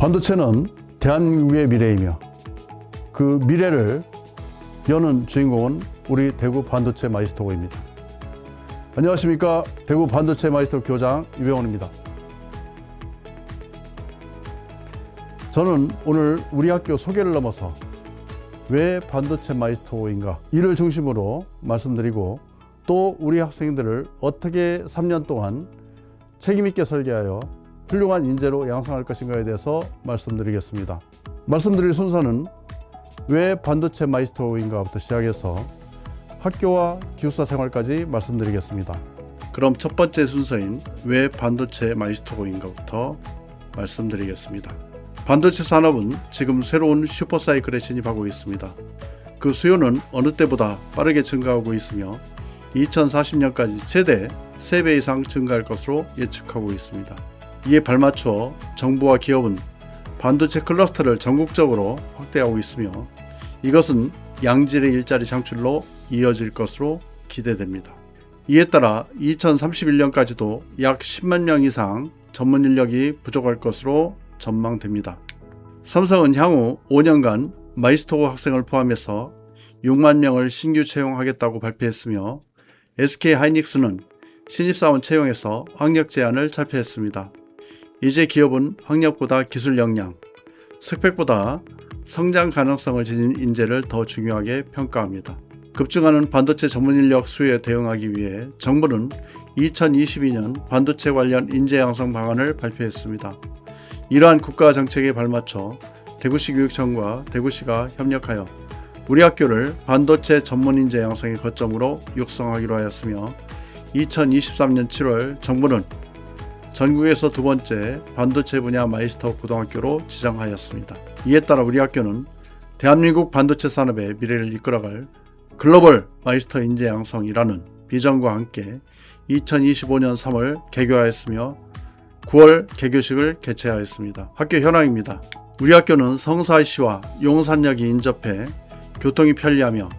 반도체는 대한민국의 미래이며 그 미래를 여는 주인공은 우리 대구 반도체 마이스터고입니다. 안녕하십니까. 대구 반도체 마이스터 교장 이병헌입니다. 저는 오늘 우리 학교 소개를 넘어서 왜 반도체 마이스터고인가 이를 중심으로 말씀드리고 또 우리 학생들을 어떻게 3년 동안 책임있게 설계하여 훌륭한 인재로 양성할 것인가에 대해서 말씀드리겠습니다. 말씀드릴 순서는 왜 반도체 마이스터인가부터 시작해서 학교와 기숙사 생활까지 말씀드리겠습니다. 그럼 첫 번째 순서인 왜 반도체 마이스터인가부터 말씀드리겠습니다. 반도체 산업은 지금 새로운 슈퍼사이클에 진입하고 있습니다. 그 수요는 어느 때보다 빠르게 증가하고 있으며 2040년까지 최대 3배 이상 증가할 것으로 예측하고 있습니다. 이에 발맞춰 정부와 기업은 반도체 클러스터를 전국적으로 확대하고 있으며 이것은 양질의 일자리 창출로 이어질 것으로 기대됩니다. 이에 따라 2031년까지도 약 10만 명 이상 전문 인력이 부족할 것으로 전망됩니다. 삼성은 향후 5년간 마이스터고 학생을 포함해서 6만 명을 신규 채용하겠다고 발표했으며 SK하이닉스는 신입사원 채용에서 학력 제한을 철폐했습니다. 이제 기업은 학력보다 기술 역량, 스펙보다 성장 가능성을 지닌 인재를 더 중요하게 평가합니다. 급증하는 반도체 전문 인력 수요에 대응하기 위해 정부는 2022년 반도체 관련 인재 양성 방안을 발표했습니다. 이러한 국가 정책에 발맞춰 대구시 교육청과 대구시가 협력하여 우리 학교를 반도체 전문 인재 양성의 거점으로 육성하기로 하였으며 2023년 7월 정부는 전국에서 두 번째 반도체 분야 마이스터 고등학교로 지정하였습니다. 이에 따라 우리 학교는 대한민국 반도체 산업의 미래를 이끌어갈 글로벌 마이스터 인재 양성이라는 비전과 함께 2025년 3월 개교하였으며 9월 개교식을 개최하였습니다. 학교 현황입니다. 우리 학교는 성사시와 용산역이 인접해 교통이 편리하며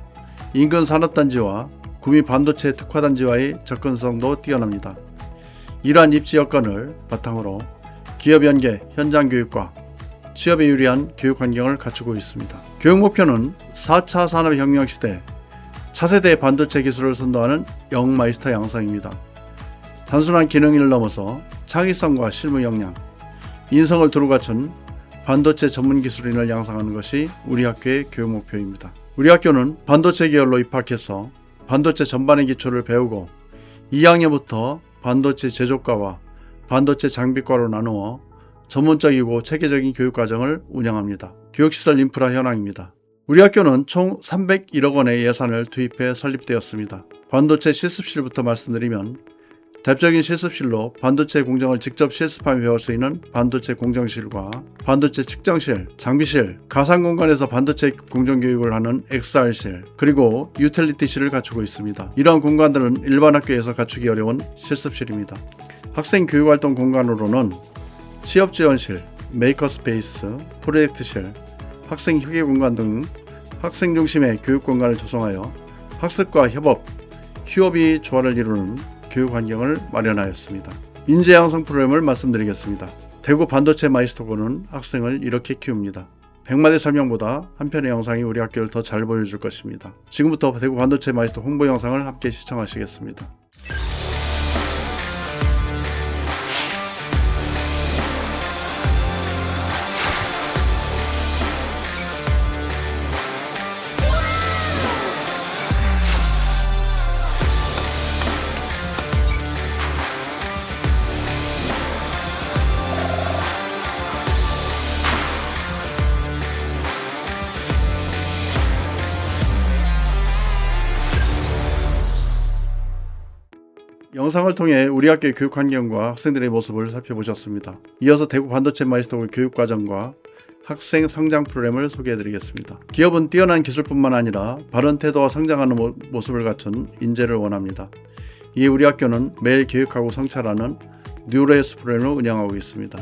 인근 산업단지와 구미 반도체 특화단지와의 접근성도 뛰어납니다. 이러한 입지 여건을 바탕으로 기업 연계, 현장 교육과 취업에 유리한 교육 환경을 갖추고 있습니다. 교육 목표는 4차 산업혁명 시대 차세대 반도체 기술을 선도하는 영마이스터 양성입니다. 단순한 기능을 넘어서 창의성과 실무 역량, 인성을 두루 갖춘 반도체 전문 기술인을 양성하는 것이 우리 학교의 교육 목표입니다. 우리 학교는 반도체 계열로 입학해서 반도체 전반의 기초를 배우고 2학년부터 반도체 제조과와 반도체 장비과로 나누어 전문적이고 체계적인 교육과정을 운영합니다. 교육시설 인프라 현황입니다. 우리 학교는 총 301억 원의 예산을 투입해 설립되었습니다. 반도체 실습실부터 말씀드리면 대표적인 실습실로 반도체 공정을 직접 실습하며 배울 수 있는 반도체 공정실과 반도체 측정실, 장비실, 가상공간에서 반도체 공정교육을 하는 XR실, 그리고 유틸리티실을 갖추고 있습니다. 이러한 공간들은 일반 학교에서 갖추기 어려운 실습실입니다. 학생 교육활동 공간으로는 취업지원실, 메이커스페이스, 프로젝트실, 학생 휴게 공간 등 학생 중심의 교육 공간을 조성하여 학습과 협업, 휴업이 조화를 이루는 교육 환경을 마련하였습니다. 인재 양성 프로그램을 말씀드리겠습니다. 대구 반도체 마이스터고는 학생을 이렇게 키웁니다. 100마디 설명보다 한 편의 영상이 우리 학교를 더 잘 보여줄 것입니다. 지금부터 대구 반도체 마이스터 홍보 영상을 함께 시청하시겠습니다. 영상을 통해 우리 학교의 교육 환경과 학생들의 모습을 살펴보셨습니다. 이어서 대구 반도체 마이스터고 교육과정과 학생 성장 프로그램을 소개해드리겠습니다. 기업은 뛰어난 기술뿐만 아니라 바른 태도와 성장하는 모습을 갖춘 인재를 원합니다. 이에 우리 학교는 매일 교육하고 성찰하는 뉴레이스 프로그램을 운영하고 있습니다.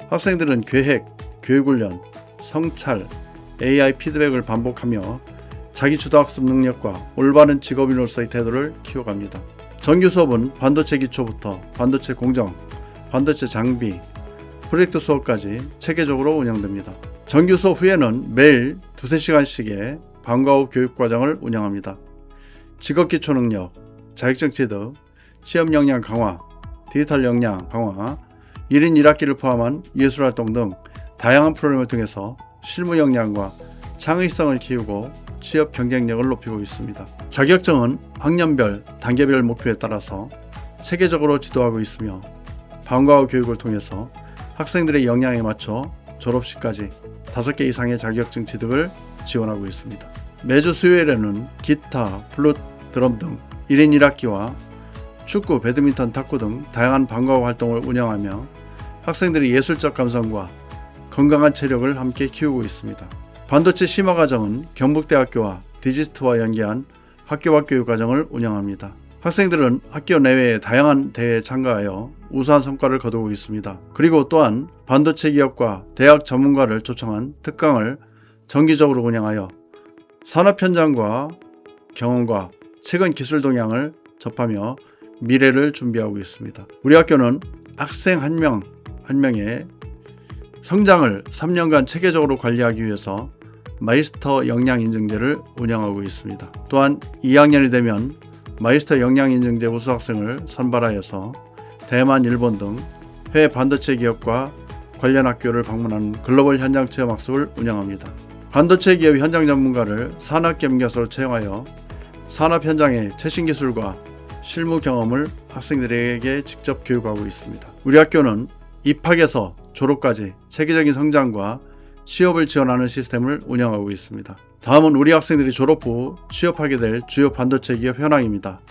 학생들은 계획, 교육훈련, 성찰, AI 피드백을 반복하며 자기 주도학습 능력과 올바른 직업인으로서의 태도를 키워갑니다. 정규 수업은 반도체 기초부터 반도체 공정, 반도체 장비, 프로젝트 수업까지 체계적으로 운영됩니다. 정규 수업 후에는 매일 2~3시간씩의 방과 후 교육과정을 운영합니다. 직업기초능력, 자격증 취득, 시험 역량 강화, 디지털 역량 강화, 1인 1학기를 포함한 예술활동 등 다양한 프로그램을 통해서 실무 역량과 창의성을 키우고 취업 경쟁력을 높이고 있습니다. 자격증은 학년별, 단계별 목표에 따라서 체계적으로 지도하고 있으며 방과 후 교육을 통해서 학생들의 역량에 맞춰 졸업식까지 5개 이상의 자격증 취득을 지원하고 있습니다. 매주 수요일에는 기타, 플룻, 드럼 등 1인 1학기와 축구, 배드민턴, 탁구 등 다양한 방과 후 활동을 운영하며 학생들의 예술적 감성과 건강한 체력을 함께 키우고 있습니다. 반도체 심화과정은 경북대학교와 디지스트와 연계한 학교 밖 교육과정을 운영합니다. 학생들은 학교 내외의 다양한 대회에 참가하여 우수한 성과를 거두고 있습니다. 그리고 또한 반도체 기업과 대학 전문가를 초청한 특강을 정기적으로 운영하여 산업 현장과 경험과 최근 기술 동향을 접하며 미래를 준비하고 있습니다. 우리 학교는 학생 한 명 한 명의 성장을 3년간 체계적으로 관리하기 위해서 마이스터 역량인증제를 운영하고 있습니다. 또한 2학년이 되면 마이스터 역량인증제 우수학생을 선발하여서 대만, 일본 등 해외 반도체 기업과 관련 학교를 방문하는 글로벌 현장 체험 학습을 운영합니다. 반도체 기업 현장 전문가를 산학겸 교수로 채용하여 산업 현장의 최신 기술과 실무 경험을 학생들에게 직접 교육하고 있습니다. 우리 학교는 입학에서 졸업까지 체계적인 성장과 취업을 지원하는 시스템을 운영하고 있습니다. 다음은 우리 학생들이 졸업 후 취업하게 될 주요 반도체 기업 현황입니다.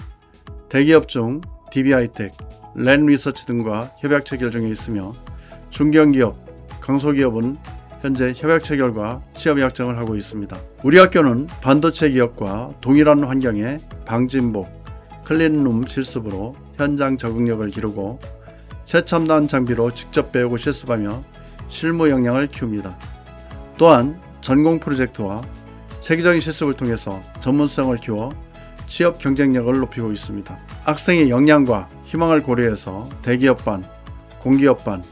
대기업 중 DB하이텍, 랜리서치 등과 협약 체결 중에 있으며 중견기업, 강소기업은 현재 협약 체결과 취업 약정을 하고 있습니다. 우리 학교는 반도체 기업과 동일한 환경에 방진복, 클린룸 실습으로 현장 적응력을 기르고 최첨단 장비로 직접 배우고 실습하며 실무 역량을 키웁니다. 또한 전공 프로젝트와 체계적인 실습을 통해서 전문성을 키워 취업 경쟁력을 높이고 있습니다. 학생의 역량과 희망을 고려해서 대기업반, 공기업반,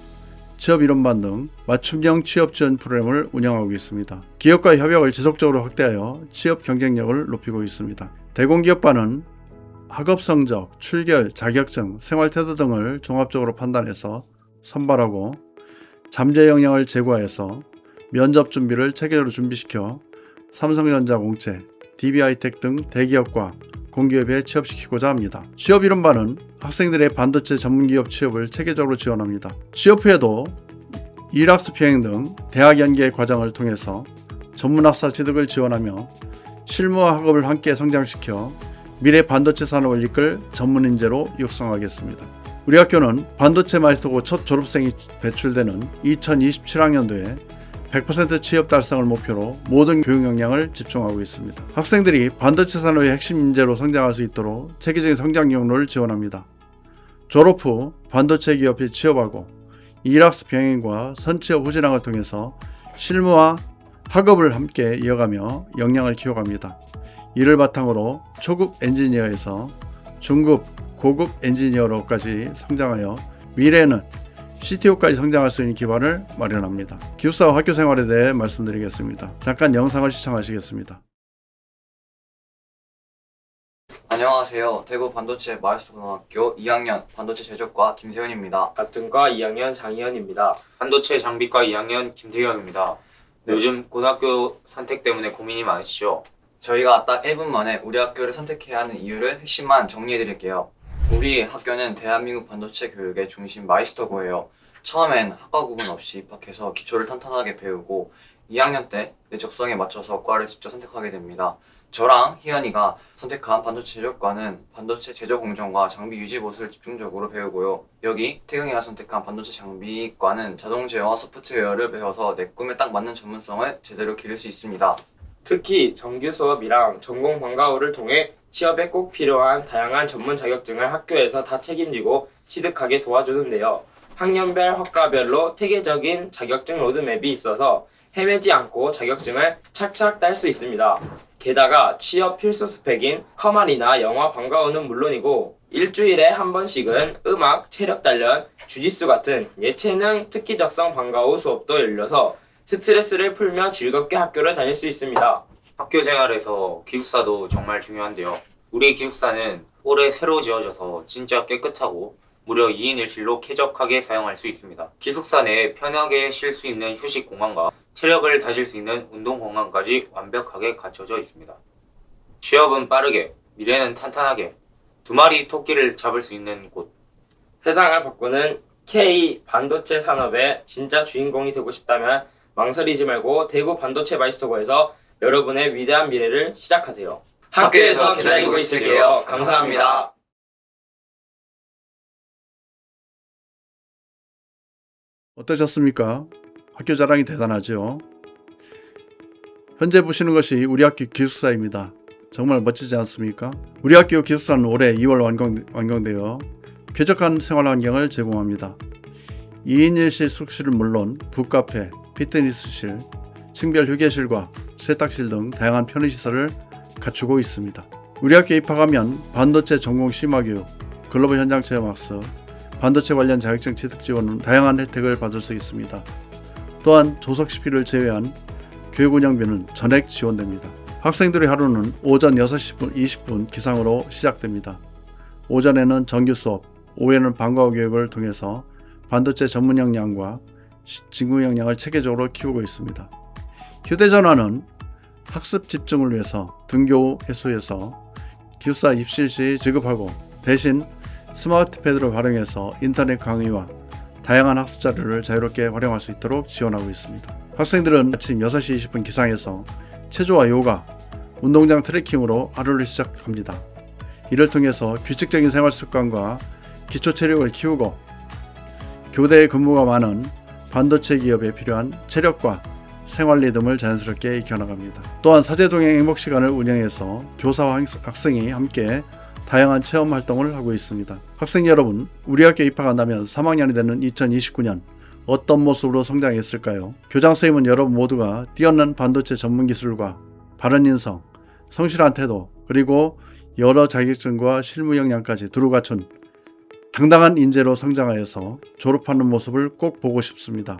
취업이론반 등 맞춤형 취업 지원 프로그램을 운영하고 있습니다. 기업과 협약을 지속적으로 확대하여 취업 경쟁력을 높이고 있습니다. 대공기업반은 학업 성적, 출결, 자격증, 생활태도 등을 종합적으로 판단해서 선발하고 잠재 역량을 제고하여서 면접 준비를 체계적으로 준비시켜 삼성전자 공채, DB하이텍 등 대기업과 공기업에 취업시키고자 합니다. 취업이론반은 학생들의 반도체 전문기업 취업을 체계적으로 지원합니다. 취업 후에도 일학습 병행 등 대학 연계 과정을 통해서 전문학사 취득을 지원하며 실무와 학업을 함께 성장시켜 미래 반도체 산업을 이끌 전문인재로 육성하겠습니다. 우리 학교는 반도체 마이스터고 첫 졸업생이 배출되는 2027학년도에 100% 취업 달성을 목표로 모든 교육 역량을 집중하고 있습니다. 학생들이 반도체 산업의 핵심 인재로 성장할 수 있도록 체계적인 성장 경로를 지원합니다. 졸업 후 반도체 기업에 취업하고 일학습 병행과 선취업 후진학을 통해서 실무와 학업을 함께 이어가며 역량을 키워갑니다. 이를 바탕으로 초급 엔지니어에서 중급, 고급 엔지니어로까지 성장하여 미래에는 CTO까지 성장할 수 있는 기반을 마련합니다. 기숙사와 학교 생활에 대해 말씀드리겠습니다. 잠깐 영상을 시청하시겠습니다. 안녕하세요. 대구 반도체 마이스터고등학교 2학년 반도체 제조과 김세훈입니다. 같은 과 2학년 장희현입니다. 반도체 장비과 2학년 김태경입니다. 요즘 고등학교 선택 때문에 고민이 많으시죠? 저희가 딱 1분 만에 우리 학교를 선택해야 하는 이유를 핵심만 정리해드릴게요. 우리 학교는 대한민국 반도체 교육의 중심 마이스터고예요. 처음엔 학과 구분 없이 입학해서 기초를 탄탄하게 배우고 2학년 때 내 적성에 맞춰서 과를 직접 선택하게 됩니다. 저랑 희연이가 선택한 반도체 제조과는 반도체 제조 공정과 장비 유지 보수를 집중적으로 배우고요. 여기 태경이가 선택한 반도체 장비과는 자동 제어와 소프트웨어를 배워서 내 꿈에 딱 맞는 전문성을 제대로 기를 수 있습니다. 특히 정규 수업이랑 전공 방과후를 통해 취업에 꼭 필요한 다양한 전문 자격증을 학교에서 다 책임지고 취득하게 도와주는데요. 학년별, 학과별로 체계적인 자격증 로드맵이 있어서 헤매지 않고 자격증을 착착 딸 수 있습니다. 게다가 취업 필수 스펙인 커말이나 영어 방과후는 물론이고 일주일에 한 번씩은 음악, 체력 단련, 주짓수 같은 예체능 특기적성 방과 후 수업도 열려서 스트레스를 풀며 즐겁게 학교를 다닐 수 있습니다. 학교 생활에서 기숙사도 정말 중요한데요. 우리 기숙사는 올해 새로 지어져서 진짜 깨끗하고 무려 2인 1실로 쾌적하게 사용할 수 있습니다. 기숙사 내에 편하게 쉴 수 있는 휴식 공간과 체력을 다질 수 있는 운동 공간까지 완벽하게 갖춰져 있습니다. 취업은 빠르게, 미래는 탄탄하게, 두 마리 토끼를 잡을 수 있는 곳. 세상을 바꾸는 K 반도체 산업의 진짜 주인공이 되고 싶다면 망설이지 말고 대구 반도체 마이스터고에서 여러분의 위대한 미래를 시작하세요. 학교에서 기다리고 있을게요. 감사합니다. 어떠셨습니까? 학교 자랑이 대단하죠. 현재 보시는 것이 우리 학교 기숙사입니다. 정말 멋지지 않습니까? 우리 학교 기숙사는 올해 2월 완공되어 쾌적한 생활 환경을 제공합니다. 2인 1실 숙실은 물론 북카페, 피트니스실, 층별 휴게실과 세탁실 등 다양한 편의시설을 갖추고 있습니다. 우리 학교에 입학하면 반도체 전공 심화교육, 글로벌 현장 체험학습, 반도체 관련 자격증 취득 지원은 다양한 혜택을 받을 수 있습니다. 또한 조석식비를 제외한 교육 운영비는 전액 지원됩니다. 학생들의 하루는 오전 6시 20분 기상으로 시작됩니다. 오전에는 정규 수업, 오후에는 방과 후 교육을 통해서 반도체 전문 역량과 진구 역량을 체계적으로 키우고 있습니다. 휴대전화는 학습 집중을 위해서 등교 해소에서 기숙사 입실 시 지급하고 대신 스마트패드를 활용해서 인터넷 강의와 다양한 학습 자료를 자유롭게 활용할 수 있도록 지원하고 있습니다. 학생들은 아침 6시 20분 기상해서 체조와 요가, 운동장 트레킹으로 하루를 시작합니다. 이를 통해서 규칙적인 생활 습관과 기초 체력을 키우고 교대에 근무가 많은 반도체 기업에 필요한 체력과 생활 리듬을 자연스럽게 익혀나갑니다. 또한 사제동행 행복시간을 운영해서 교사와 학생이 함께 다양한 체험 활동을 하고 있습니다. 학생 여러분, 우리 학교에 입학한다면 3학년이 되는 2029년 어떤 모습으로 성장했을까요? 교장선생님은 여러분 모두가 뛰어난 반도체 전문 기술과 바른 인성, 성실한 태도, 그리고 여러 자격증과 실무 역량까지 두루 갖춘 당당한 인재로 성장하여서 졸업하는 모습을 꼭 보고 싶습니다.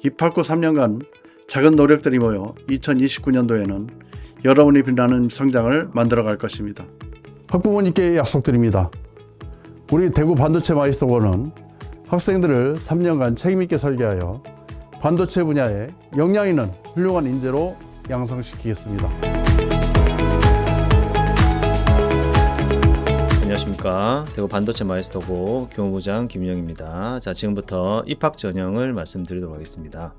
입학 후 3년간 작은 노력들이 모여 2029년도에는 여러분이 빛나는 성장을 만들어갈 것입니다. 학부모님께 약속드립니다. 우리 대구 반도체 마이스터고는 학생들을 3년간 책임있게 설계하여 반도체 분야에 역량 있는 훌륭한 인재로 양성시키겠습니다. 안녕하십니까. 대구 반도체 마이스터고 교무부장 김영입니다. 자, 지금부터 입학 전형을 말씀드리도록 하겠습니다.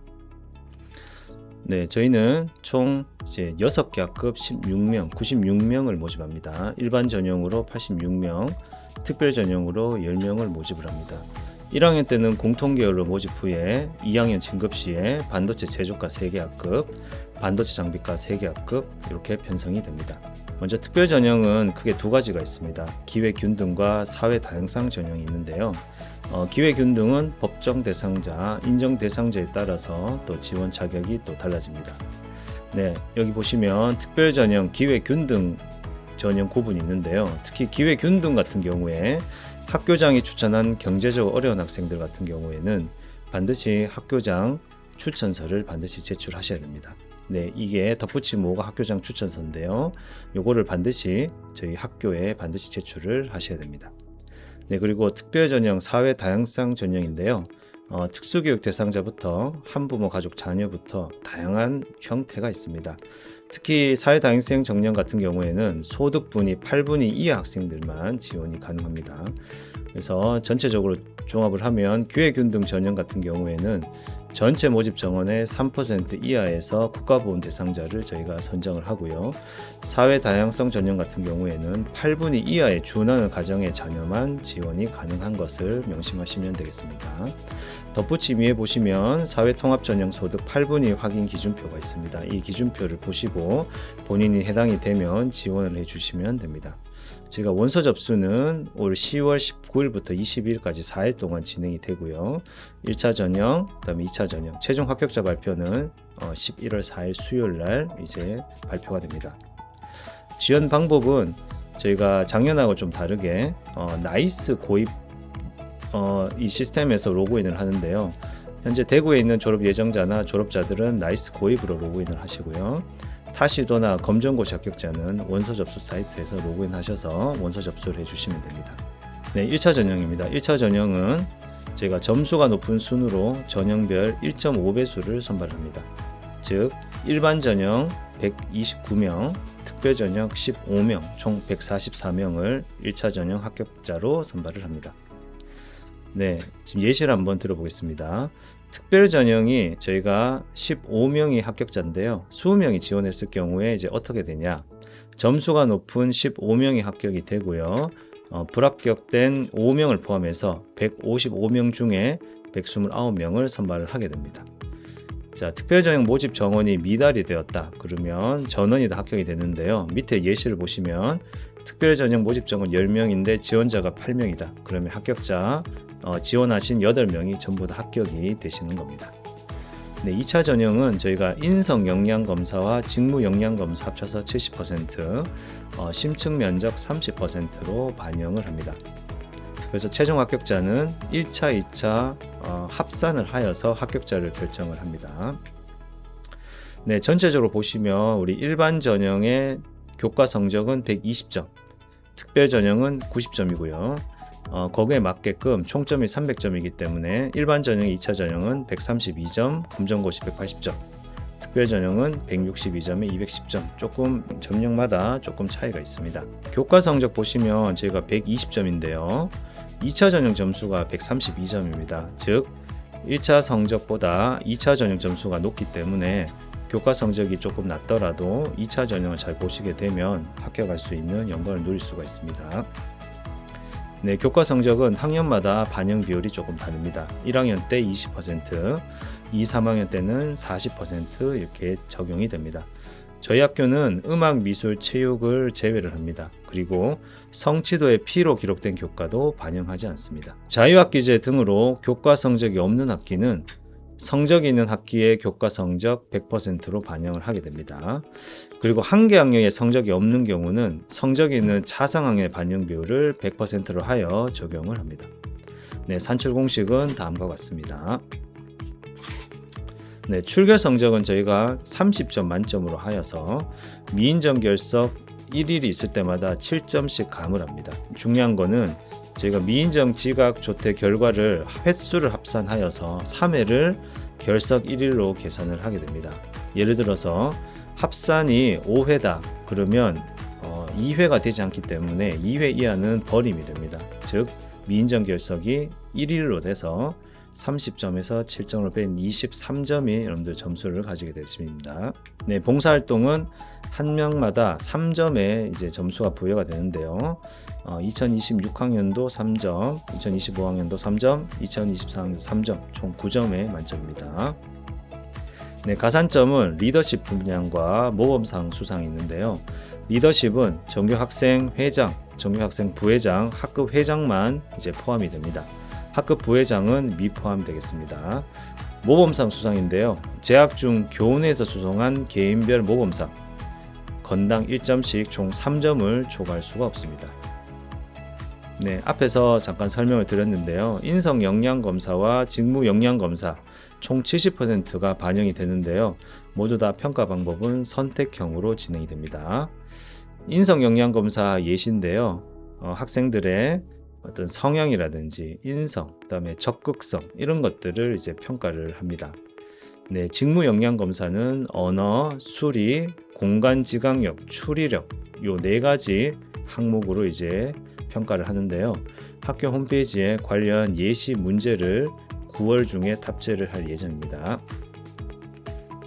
네, 저희는 총 이제 6개 학급 16명, 96명을 모집합니다. 일반 전형으로 86명, 특별 전형으로 10명을 모집을 합니다. 1학년 때는 공통계열로 모집 후에 2학년 진급 시에 반도체 제조과 3개 학급, 반도체 장비과 3개 학급 이렇게 편성이 됩니다. 먼저 특별 전형은 크게 두 가지가 있습니다. 기회균등과 사회 다양성 전형이 있는데요. 기회균등은 법정 대상자, 인정 대상자에 따라서 또 지원 자격이 또 달라집니다. 네, 여기 보시면 특별 전형, 기회균등 전형 구분이 있는데요. 특히 기회균등 같은 경우에 학교장이 추천한 경제적 어려운 학생들 같은 경우에는 반드시 학교장 추천서를 반드시 제출하셔야 됩니다. 네, 이게 덧붙임 5가 학교장 추천서인데요. 요거를 반드시 저희 학교에 반드시 제출을 하셔야 됩니다. 네, 그리고 특별 전형 사회 다양성 전형인데요. 특수교육 대상자부터 한부모 가족 자녀부터 다양한 형태가 있습니다. 특히 사회 다양성 전형 같은 경우에는 소득분위 8분위 이하 학생들만 지원이 가능합니다. 그래서 전체적으로 종합을 하면 기회균등 전형 같은 경우에는 전체 모집 정원의 3% 이하에서 국가보험 대상자를 저희가 선정을 하고요. 사회 다양성 전형 같은 경우에는 8분위 이하에 준하는 가정의 자녀만 지원이 가능한 것을 명심하시면 되겠습니다. 덧붙임 위에 보시면 사회통합전형 소득 8분위 확인 기준표가 있습니다. 이 기준표를 보시고 본인이 해당이 되면 지원을 해주시면 됩니다. 제가 원서 접수는 올 10월 19일부터 22일까지 4일 동안 진행이 되고요. 1차 전형, 그다음에 2차 전형, 최종 합격자 발표는 11월 4일 수요일 날 이제 발표가 됩니다. 지원 방법은 저희가 작년하고 좀 다르게 나이스 고입 이 시스템에서 로그인을 하는데요. 현재 대구에 있는 졸업 예정자나 졸업자들은 나이스 고입으로 로그인을 하시고요. 타시도나 검정고시 합격자는 원서 접수 사이트에서 로그인하셔서 원서 접수를 해주시면 됩니다. 네, 1차 전형입니다. 1차 전형은 저희가 점수가 높은 순으로 전형별 1.5배수를 선발합니다. 즉 일반 전형 129명, 특별 전형 15명, 총 144명을 1차 전형 합격자로 선발을 합니다. 네, 지금 예시를 한번 들어보겠습니다. 특별 전형이 저희가 15명이 합격자인데요. 20명이 지원했을 경우에 이제 어떻게 되냐? 점수가 높은 15명이 합격이 되고요. 불합격된 5명을 포함해서 155명 중에 129명을 선발을 하게 됩니다. 자, 특별전형 모집 정원이 미달이 되었다. 그러면 전원이 다 합격이 되는데요. 밑에 예시를 보시면 특별전형 모집 정원 10명인데 지원자가 8명이다. 그러면 합격자 지원하신 8명이 전부 다 합격이 되시는 겁니다. 네, 2차 전형은 저희가 인성 역량 검사와 직무 역량 검사 합쳐서 70%, 심층 면적 30%로 반영을 합니다. 그래서 최종 합격자는 1차, 2차 합산을 하여서 합격자를 결정을 합니다. 네, 전체적으로 보시면 우리 일반 전형의 교과 성적은 120점, 특별 전형은 90점이고요. 거기에 맞게끔 총점이 300점이기 때문에 일반 전형 2차 전형은 132점, 검정고시 180점, 특별 전형은 162점에 210점, 조금 전형마다 조금 차이가 있습니다. 교과 성적 보시면 저희가 120점인데요. 2차 전형 점수가 132점입니다. 즉 1차 성적보다 2차 전형 점수가 높기 때문에 교과 성적이 조금 낮더라도 2차 전형을 잘 보시게 되면 합격할 수 있는 영광을 누릴 수가 있습니다. 네, 교과 성적은 학년마다 반영 비율이 조금 다릅니다. 1학년 때 20%, 2, 3학년 때는 40% 이렇게 적용이 됩니다. 저희 학교는 음악, 미술, 체육을 제외를 합니다. 그리고 성취도의 P로 기록된 교과도 반영하지 않습니다. 자유학기제 등으로 교과 성적이 없는 학기는 성적이 있는 학기의 교과 성적 100%로 반영을 하게 됩니다. 그리고 한 개 학년에 성적이 없는 경우는 성적이 있는 차상학년의 반영 비율을 100%로 하여 적용을 합니다. 네, 산출 공식은 다음과 같습니다. 네, 출결 성적은 저희가 30점 만점으로 하여서 미인정 결석 1일이 있을 때마다 7점씩 감을 합니다. 중요한 거는 저희가 미인정 지각 조퇴 결과를 횟수를 합산하여서 3회를 결석 1일로 계산을 하게 됩니다. 예를 들어서 합산이 5회다 그러면 2회가 되지 않기 때문에 2회 이하는 버림이 됩니다. 즉 미인정 결석이 1일로 돼서 30점에서 7점으로 뺀 23점이 여러분들 점수를 가지게 되십니다. 네, 봉사활동은 한 명마다 3점의 이제 점수가 부여가 되는데요. 2026학년도 3점, 2025학년도 3점, 2024학년도 3점, 총 9점의 만점입니다. 네, 가산점은 리더십 분양과 모범상 수상이 있는데요. 리더십은 정규학생 회장, 정규학생 부회장, 학급 회장만 이제 포함이 됩니다. 학급 부회장은 미포함되겠습니다. 모범상 수상인데요. 재학 중 교내에서 수상한 개인별 모범상 건당 1점씩 총 3점을 초과할 수가 없습니다. 네, 앞에서 잠깐 설명을 드렸는데요. 인성 역량 검사와 직무 역량 검사 총 70%가 반영이 되는데요. 모두 다 평가 방법은 선택형으로 진행이 됩니다. 인성 역량 검사 예시인데요. 학생들의 어떤 성향이라든지 인성, 그다음에 적극성 이런 것들을 이제 평가를 합니다. 네, 직무 역량 검사는 언어, 수리, 공간 지각력, 추리력 요 네 가지 항목으로 이제 평가를 하는데요. 학교 홈페이지에 관련 예시 문제를 9월 중에 탑재를 할 예정입니다.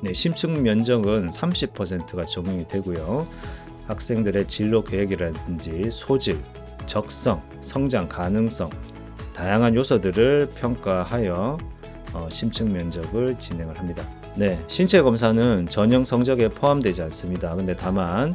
네, 심층 면적은 30%가 적용이 되고요. 학생들의 진로 계획이라든지 소질, 적성, 성장 가능성, 다양한 요소들을 평가하여 심층 면접을 진행을 합니다. 네, 신체 검사는 전형 성적에 포함되지 않습니다. 근데 다만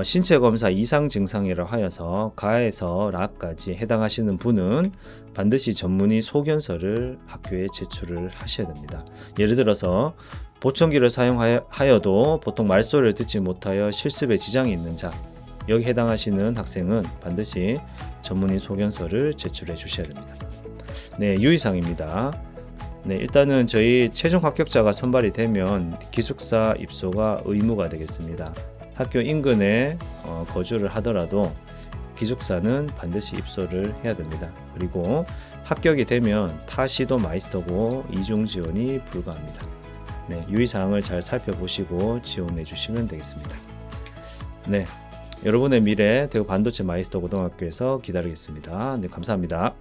신체 검사 이상 증상이라 하여서 가에서 라까지 해당하시는 분은 반드시 전문의 소견서를 학교에 제출을 하셔야 됩니다. 예를 들어서 보청기를 사용하여도 보통 말소리를 듣지 못하여 실습에 지장이 있는 자, 여기 해당하시는 학생은 반드시 전문의 소견서를 제출해 주셔야 됩니다. 네, 유의사항입니다. 네, 일단은 저희 최종 합격자가 선발이 되면 기숙사 입소가 의무가 되겠습니다. 학교 인근에 거주를 하더라도 기숙사는 반드시 입소를 해야 됩니다. 그리고 합격이 되면 타시도 마이스터고 이중 지원이 불가합니다. 네, 유의사항을 잘 살펴보시고 지원해 주시면 되겠습니다. 네, 여러분의 미래 대구 반도체 마이스터 고등학교에서 기다리겠습니다. 네, 감사합니다.